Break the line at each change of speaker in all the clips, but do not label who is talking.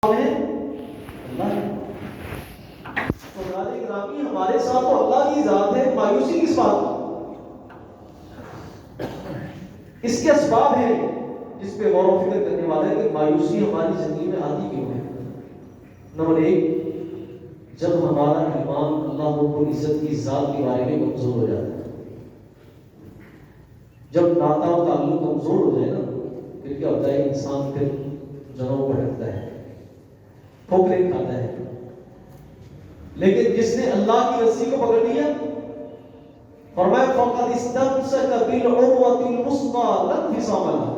ہے اللہ ہے۔ گرامی ہمارے ساتھ تو اللہ کی ذات ہے، مایوسی کس بات؟ اس کے اسباب ہیں جس پہ غور و فکر کرنے والا ہے کہ مایوسی ہماری زندگی میں آتی کیوں ہے۔ نمبر 1، جب ہمارا ایمان اللہ رب العزت کی ذات کے بارے میں کمزور ہو جاتا ہے۔ جب ناتا و تعلق کمزور ہو جائے نا، پھر کیا ہوتا ہے؟ انسان پھر جنوں بھٹکتا ہے، ٹھوکریں کھاتا ہے۔ لیکن جس نے اللہ کی رسی کو پکڑ لیا، فرمایا فقد استمسک بالعروۃ الوثقی لا انفصام لها،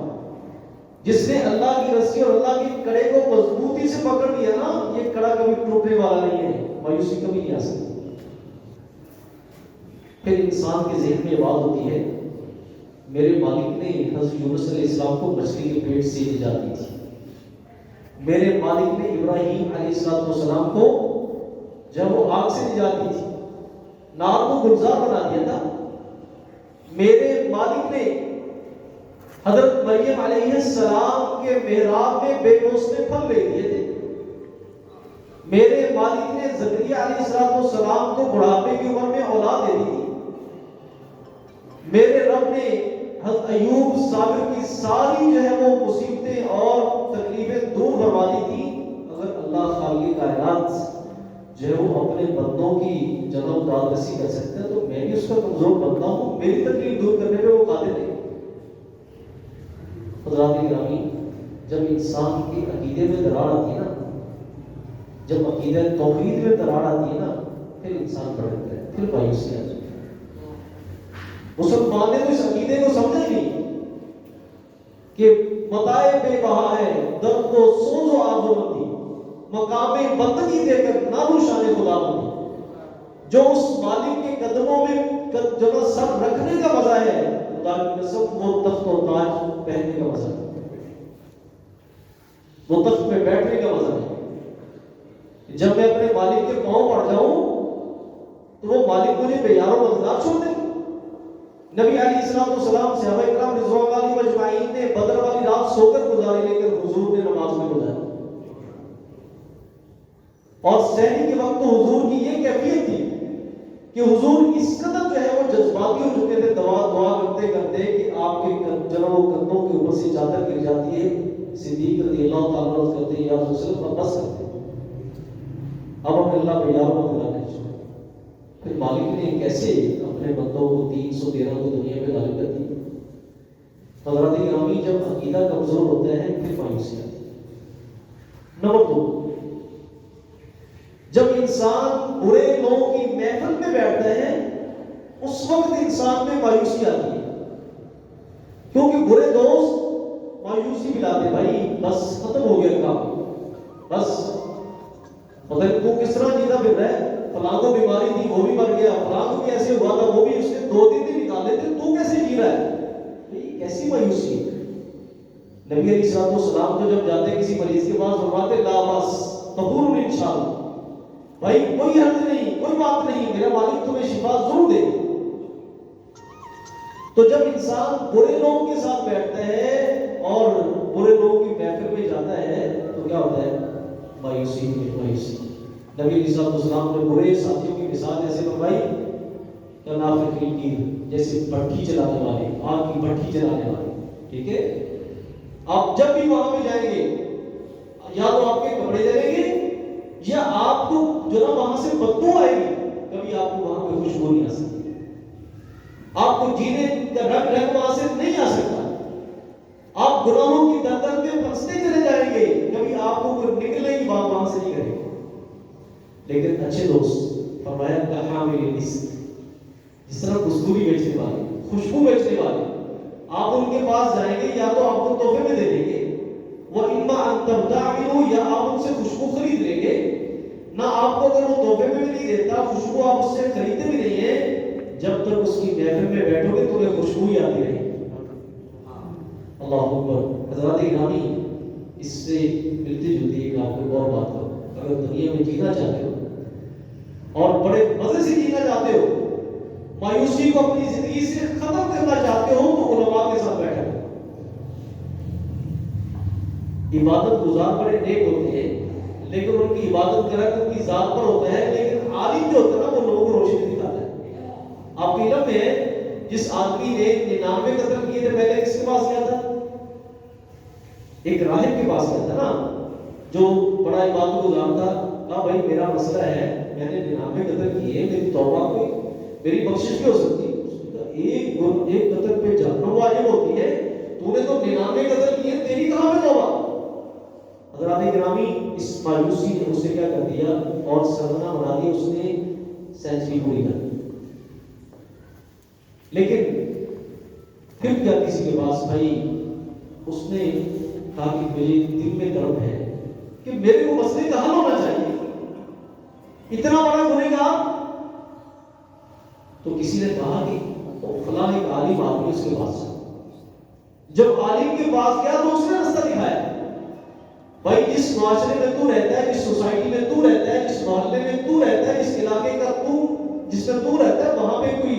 جس نے اللہ کی رسی اور اللہ کی کڑے کو مضبوطی سے پکڑ لیا نا، یہ کڑا کبھی ٹوٹنے والا نہیں ہے، مایوسی کبھی نہیں آ سکتی۔ پھر انسان کے ذہن میں بات ہوتی ہے، میرے مالک نے حضرت یونس علیہ السلام کو مچھلی کے پیٹ سے نجات دی تھی، میرے مالک نے ابراہیم علیہ السلام کو جب وہ آگ سے نجات دی تھی، نار کو گلزار بنا دیا تھا، میرے مالک نے حضرت مریم علیہ السلام کے محراب میں بے موسم پھل لے دیے تھے، میرے مالک نے زکریا علیہ السلام کو بڑھاپے کی عمر میں اولاد دے دی تھی، میرے رب نے حضرت ایوب صابر کی ساری جو ہے وہ مصیبتیں اور تکلیفیں دور فرما دی تھی۔ اگر اللہ خالق کائنات جو ہے وہ اپنے بندوں کی جنم داد رسی کر سکتا ہے، تو میں بھی اس کا کمزور بندہ ہوں، میری تکلیف دور کرنے پہ وہ قادر ہے۔ حضرات گرامی، جب انسان کے عقیدے میں دراڑ آتی ہے نا، جب عقیدہ توحید میں دراڑ آتی ہے نا، پھر انسان بھٹکتا ہے، پھر مایوسی آ جاتی ہے۔ مسلمان نے تو اس عقیدے کو سمجھا ہی نہیں کہ متاع بے بہا ہے، درد و سوز و آرزو مندی، مقام بندگی دے کر نام شان خدا بندی، جو اس مالک کے قدموں میں جب سر رکھنے کا مزہ ہے، خدا کی قسم وہ تخت و تاج پہننے کا مزہ ہے، وہ تخت پہ بیٹھنے کا مزہ ہے۔ جب میں اپنے مالک کے پاؤں پڑ جاؤں تو وہ مالک مجھے بے یار و مددگار چھوڑ دے۔ نبی علیہ السلام صحابہ کرام رضوان اللہ علیہم اجمعین نے بدر والی رات سو کر گزاری، لیکن حضور نے نماز میں گزاری، اور سحری کے وقت تو حضور کی یہ کیفیت تھی کہ حضور اس قدر جو ہے وہ جذباتی ہو چکے تھے، دعا کرتے کرتے کہ آپ کے جنوں کندھوں کے اوپر سے چادر گر جاتی ہے، صدیق رضی اللہ تعالیٰ عنہ کرتے ہیں یا رسول اللہ بس کرتے اب ہم اللہ پہ یار مددگار نہیں چھوڑے۔ پھر مالک نے کیسے اپنے بندوں کو 313 کو دنیا میں غالب کر دی۔ حضرات گرامی، جب عقیدہ کمزور ہوتا ہے پھر مایوسی آتی ہے۔ نمبر 2، جب انسان برے لوگوں کی محفل میں بیٹھتا ہے اس وقت انسان میں مایوسی آتی ہے، کیونکہ برے دوست مایوسی ملاتے، بھائی بس ختم ہو گیا کام، بس پتہ نہیں تو کس طرح جیتا پھر رہا ہے، فلاں کو بیماری تھی وہ بھی مر گیا، فلاں کو بھی ایسے ہوا تھا وہ بھی، اس نے 2 دن بھی نکالے تھے، تو کیسے جی رہا ہے؟ یہ کیسی مایوسی ہے؟ نبی علیہ السلام تو جب جاتے کسی مریض کے پاس فرماتے لا بس طہور انشاءاللہ، بھائی کوئی حرج نہیں، کوئی بات نہیں، میرا مالک تمہیں شفا ضرور دے۔ تو جب انسان برے لوگوں کے ساتھ بیٹھتا ہے اور برے لوگوں کی محفل میں جاتا ہے تو کیا ہوتا ہے؟ مایوسی مایوسی۔ نبی علیہ السلام نے برے ساتھیوں کی مثال ایسے فرمائی کہ نافقین کی، جیسے بھٹی چلانے والے، آگ کی بھٹی چلانے والے، ٹھیک ہے؟ آپ جب بھی وہاں پہ جائیں گے یا تو آپ کے کپڑے جلیں گے یا آپ کو جو نا وہاں سے بدبو آئے گی، کبھی آپ کو وہاں پہ خوشبو نہیں آ سکتی، آپ کو جینے کا رنگ وہاں سے نہیں آ سکتا، آپ گناہوں کی دلدل میں پھنستے چلے جائیں گے، کبھی آپ کو کوئی نکلنے کی بات وہاں سے نہیں کرے گا۔ لیکن اچھے دوست فرمایا کحامل المسک، جس طرح خوشبو بیچنے والے، خوشبو بیچنے والے، آپ ان کے پاس جائیں گے یا تو آپ کو تحفے میں دے دیں گے، وَإِمَّا أَن تَبْتَاعُوا، یا آپ ان سے خوشبو خرید لیں گے، نہ آپ کو اگر وہ تحفے میں بھی نہیں دیتا، خوشبو آپ اس سے خریدتے بھی نہیں ہیں، جب تک اس کی محفل میں بیٹھو گے تمہیں خوشبو ہی آتی رہے گی۔ اللہ اکبر۔ حضرات گرامی، اس سے ملتی جلتی ایک آپ کو اور بات کرو، اگر دنیا میں جینا چاہتے ہو اور بڑے مزے سے جینا چاہتے ہو، مایوسی کو اپنی زندگی سے ختم کرنا چاہتے ہو، تو علماء کے ساتھ بیٹھا کرو۔ عبادت گزار بڑے نیک ہوتے ہیں کی عبادت کرا تو ان کی ذات پر ہوتا ہے، لیکن عالم جو ہوتا ہے نا وہ لوگوں کو روشنی دکھاتا ہے. آپ کے علم میں ہے جس آدمی نے 99 قتل کیے تھے پہلے کس کے پاس گیا تھا؟ ایک راہب کے پاس گیا تھا نا، جو بڑا عبادت گزار تھا. کہا بھائی میرا مسئلہ ہے، میں نے 99 قتل کیے، میری توبہ کوئی میری بخشش بھی ہو سکتی. ایک قتل پہ جہنم واجب ہوتی ہے، تو نے تو 99 قتل کیے، تیری کہاں پہ توبہ؟ حضرات گرامی اس مایوسی نے اسے کیا کر دیا اور سرگنا بنا دیا، اس نے سینچری پوری کر دی. لیکن پھر کیا کسی کے پاس بھائی اس نے کہا کہ میرے دل میں درد ہے کہ میرے کو مسئلے کا حل ہونا چاہیے، اتنا بڑا گنہگار. تو کسی نے کہا کہ فلاں ایک عالم آدمی اس کے پاس. جب عالم کے پاس گیا تو اس نے راستہ دکھایا. بھائی جس معاشرے میں تو رہتا ہے، جس سوسائٹی میں تو رہتا ہے، جس محلے میں تو رہتا ہے، جس علاقے کا تو جس میں تو رہتا ہے، وہاں پہ کوئی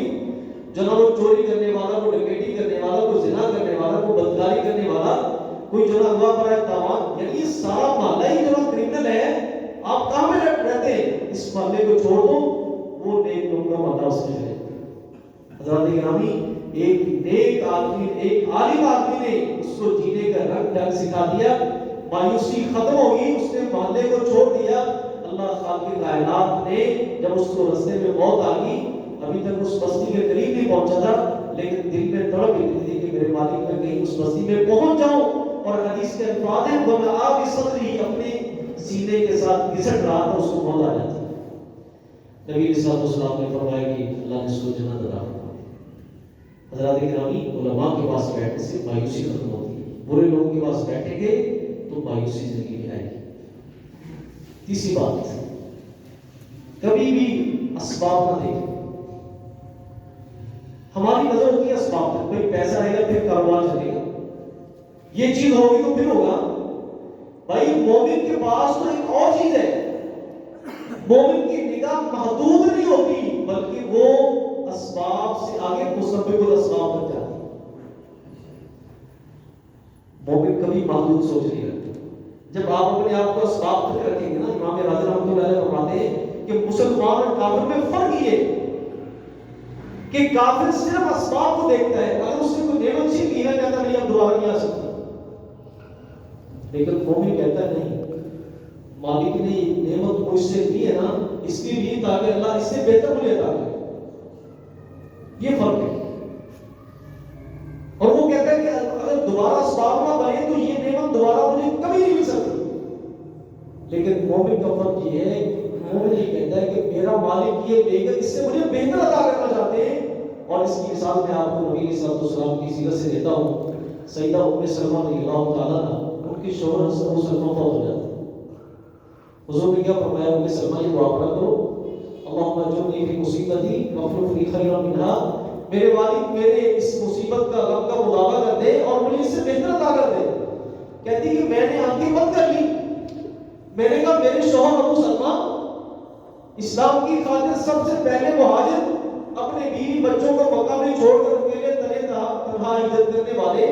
جناب چوری کرنے والا، کوئی ڈکیتی کرنے والا، کوئی زنا کرنے والا، کوئی بدکاری کرنے والا، کوئی جناب ہوا پڑا ہے تاوان، یعنی یہ سارا محلہ ہی جناب کرمنل ہے. آپ کہاں میں رہتے ہیں؟ اس محلے کو چھوڑ دو، وہ نیک لوگوں کا محلہ اس میں ہے. حضرات گرامی ایک نیک آدمی، ایک عالم آدمی نے اس کو جینے کا رنگ ڈھنگ سکھا دیا. مایوسی ختم ہوگی، اس نے محلے کو چھوڑ دیا. اللہ خالق کائنات نے جب اس کو رستے میں موت آ گئی، ابھی تک اس بستی کے قریب نہیں پہنچا تھا، لیکن دل میں تڑپ اتنی تھی کہ میرے مالک میں کہیں اس بستی میں پہنچ جاؤں. اور حدیث کے الفاظ ہیں وَمَا آبِ صدری، اپنے سینے کے ساتھ گھسٹ رہا تھا، اس کو موت آ جاتی. نبی صلی اللہ علیہ وسلم نے فرمایا کہ اللہ نے اس کو جنت عطا فرمائی. حضرات گرامی علماء کے پاس بیٹھنے سے مایوسی ختم ہوتی ہے، برے لوگوں کے پاس بیٹھیں گے تو مایوسی زندگی میں آئے گی. تیسری بات، کبھی بھی اسباب نہ دیکھیں. ہماری نظر ہوتی ہے اسباب تک، بھائی پیسہ آئے گا پھر کاروبار چلے گا، یہ چیز ہوگی تو پھر ہوگا. بھائی مومن کے پاس تو ایک اور چیز ہے، مومن کی نگاہ محدود نہیں ہوتی بلکہ وہ اسباب سے آگے مسبب الاسباب تک جاتی ہے. مومن کبھی محدود سوچ نہیں رکھتے. جب آپ اپنے آپ کو اسباب تک رکھیں گے نا، امام راضی رحمۃ اللہ علیہ فرماتے ہیں کہ مسلمان اور کافر میں فرق یہ کہ کافر صرف اسباب کو دیکھتا ہے، اگر اس نے کوئی نعمت چھین لی نہ کہتا نہیں اب دوبارہ نہیں آ سکتی. لیکن مومن کہتا ہے نہیں، مالک نے نعمت مجھ سے لی ہے نا، اس کے لیے تاکہ اللہ اس سے بہتر مجھے عطا کرے. یہ فرق ہے. اور وہ کہتا ہے کہ اگر دوبارہ اسباب نہ بنے تو یہ نعمت دوبارہ مجھے کبھی نہیں مل سکتی. لیکن مومن کا فرق یہ ہے، مومن یہ کہتا ہے کہ میرا مالک یہ دے کر اس سے مجھے بہتر عطا کرنا چاہتے ہیں. اور اس کی مثال میں آپ کو نبی صلی اللہ علیہ وسلم کی سیرت سے دیتا ہوں. سیدہ ام سلمہ رضی اللہ تعالیٰ عنہ، ان کی شوہر ابو سلمہ فوت ہو جاتے ہیں. حضور نے کیا فرمایا؟ ام سلمہ یہ دعا پڑھا کرو، اللہم اجرنی فی مصیبتی واخلف لی خیرا منہا. میرے والد میرے اس مصیبت کا غم کا مداوع کر دے اور مجھے اس سے بہتر عطا کر دے. کہتی کہ میں نے آنکھیں بند کر لی، میں نے کہا میرے شوہر ابو سلمہ اسلام کی خاطر سب سے پہلے مہاجر، اپنے بیوی بچوں کو مکہ میں چھوڑ کر اکیلے تنہا ہجرت کرنے والے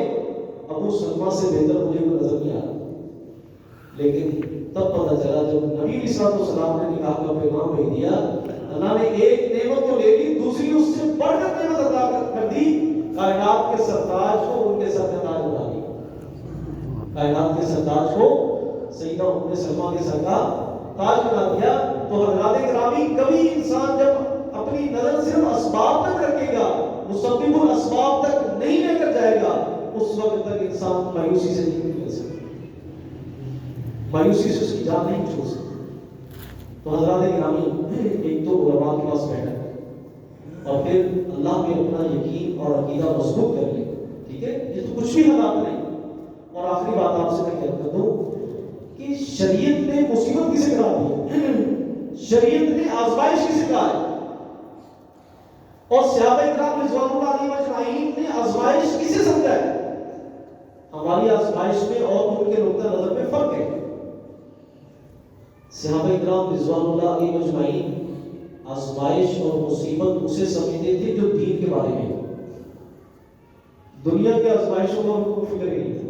ابو سلمہ سے بہتر مجھے کوئی نظر نہیں آ رہا. لیکن تب پتہ چلا جب نبی صلی اللہ علیہ وسلم نے نکاح کا پیغام بھیج دیا، اللہ نے ایک نعمت تو لے لی، دوسری اس سے بڑھ کر نعمت عطا کر دی. کائنات کے سرتاج کو ان کے سر کا تاج بنا دیا. کائنات کے سرتاج کو سیدہ ام سلمہ کے سر کا تاج بنا دیا. تو حضرات گرامی کبھی انسان جب اپنی نظر صرف اسباب تک رکھے گا، مسبب الاسباب تک نہیں لے کر جائے گا، اس وقت تک انسان مایوسی سے نہیں نکل سکتا، مایوسی سے اس کی جان نہیں چھوڑ سکتی. تو حضرات گرامی ایک تو علماء کے پاس بیٹھا اور پھر اللہ پہ اپنا یقین اور عقیدہ مضبوط کر لے. ٹھیک ہے، یہ تو کچھ بھی حالات نہیں. اور آخری بات آپ سے میں کہہ کر دوں کہ شریعت نے مصیبت کسے کرا دی؟ شریعت نے آزمائش کسے کرا ہے؟ اور صحابہ کرام رضوان اللہ علیہم اجمعین نے آزمائش کسے سمجھا ہے؟ ہماری آزمائش میں اور ان کے نقطہ نظر میں فرق ہے. صحابہ کرام رضوان اللہ علیہم اجمعین آزمائش اور مصیبت اسے سمجھتے تھے جو دین کے بارے میں، دنیا کے آزمائشوں کا ان کو فکر ہی نہیں تھا.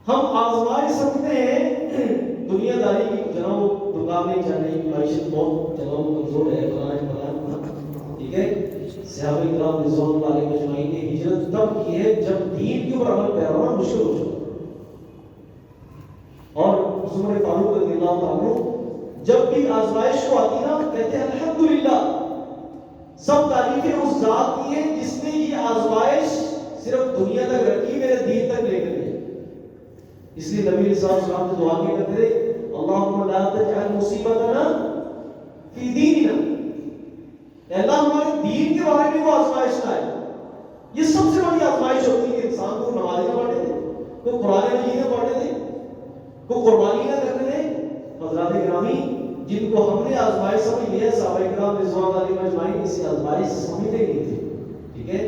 ہم آزمائش سمجھتے ہیں دنیا کام نہیں چاہنے کی معیشت بہت جگہوں میں کمزور ہے فلاں، ٹھیک ہے. صحابہ کرام رضوان اللہ علیہم اجمعین نے ہجرت تب کی ہے جب دین کے اوپر عمل پیرا ہونا مشکل ہو چکا. اور عمر فاروق رضی اللہ عنہ جب بھی آزمائش کو آتی نا کہتے ہیں الحمدللہ، سب تعریفیں اس ذات کی ہیں جس نے یہ آزمائش صرف دنیا تک رکھی، میرے دین تک لے کر گئی. اس لیے نبی صلی اللہ علیہ وسلم سے دعا کی کرتے تھے اللہم لا تجعل مصیبتنا فی دیننا، اے اللہ ہمارے دین کے بارے میں وہ آزمائش نہ آئے. یہ سب سے بڑی آزمائش ہوتی ہے. انسان کو نمازیں نہ پڑھتے تھے، کوئی قرآن مجید نہ پڑھتے تھے، کوئی قربانی نہ کرتے تھے. حضرات گرامی جن کو ہم نے آزمائش سمجھ لیا، صحابہ کرام رضوان اللہ علیہم اجمعین اسے آزمائش سمجھتے نہیں تھے. ٹھیک ہے،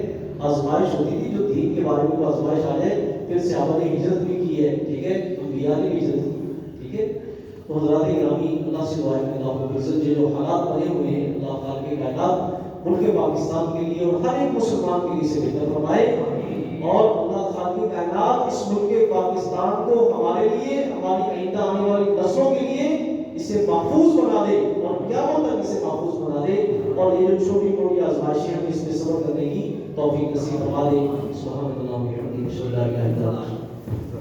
آزمائش ہوتی تھی جو دین کے بارے میں وہ آزمائش آ جائے. پھر صحابہ نے ہجرت بھی کی ہے، ٹھیک ہے، انبیاء نے بھی ہجرت کی. ٹھیک ہے، تو حضرات گرامی اللہ سے دعا ہے کہ اللہ رب العزت جو حالات بنے ہوئے ہیں اللہ تعالیٰ کے کائنات ملک پاکستان کے لیے اور ہر ایک مسلمان کے لیے سے بہتر فرمائے. اور اللہ تعالیٰ کی کائنات اس ملک پاکستان کو ہمارے لیے، ہماری آئندہ آنے والی نسلوں کے لیے اسے محفوظ بنا دے اور قیامت تک اسے محفوظ بنا دے. اور یہ جو چھوٹی موٹی آزمائشیں ہمیں اس میں صبر کرنے کی توفیق نصیب فرما دے. سبحان اللہ و بحمدہ، اشہد ان لا الہ الا اللہ.